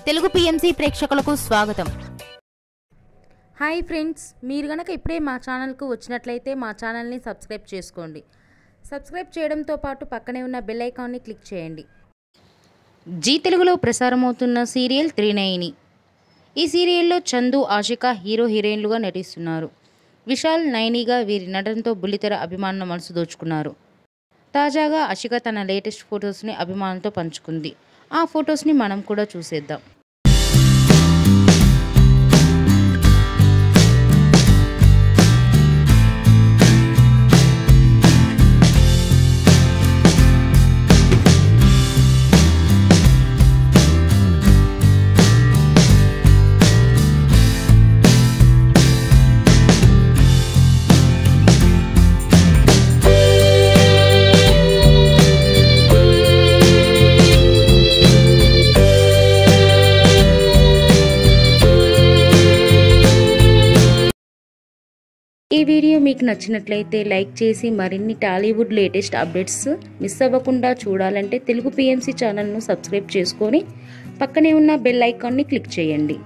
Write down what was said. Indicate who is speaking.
Speaker 1: Telugu PMC ప్రేక్షకులకు స్వాగతం.
Speaker 2: Hi friends, మీరు గనక ఇప్పుడే మా ఛానల్కు వచ్చినట్లయితే మా ఛానల్ని సబ్స్క్రైబ్ చేసుకోండి. సబ్స్క్రైబ్ చేయడంతో పాటు పక్కనే ఉన్న బెల్ ఐకాన్ని క్లిక్ చేయండి.
Speaker 1: జీ తెలుగులో ప్రసారమవుతున్న సీరియల్ త్రినయని. ఈ సీరియల్లో చందు, ఆషిక హీరో హీరోయిన్లుగా నటిస్తున్నారు. విశాల్, నయనిగా వీరి నటనతో బుల్లితెర అభిమానుల మనసు దోచుకున్నారు. తాజాగా ఆషిక తన లేటెస్ట్ ఫొటోస్ని అభిమానులతో పంచుకుంది. ఆ ఫొటోస్ని మనం కూడా చూసేద్దాం. ఈ వీడియో మీకు నచ్చినట్లయితే లైక్ చేసి మరిన్ని టాలీవుడ్ లేటెస్ట్ అప్డేట్స్ మిస్ అవ్వకుండా చూడాలంటే తెలుగు పిఎంసి ఛానల్ను సబ్స్క్రైబ్ చేసుకొని పక్కనే ఉన్న బెల్ ఐకాన్ని క్లిక్ చేయండి.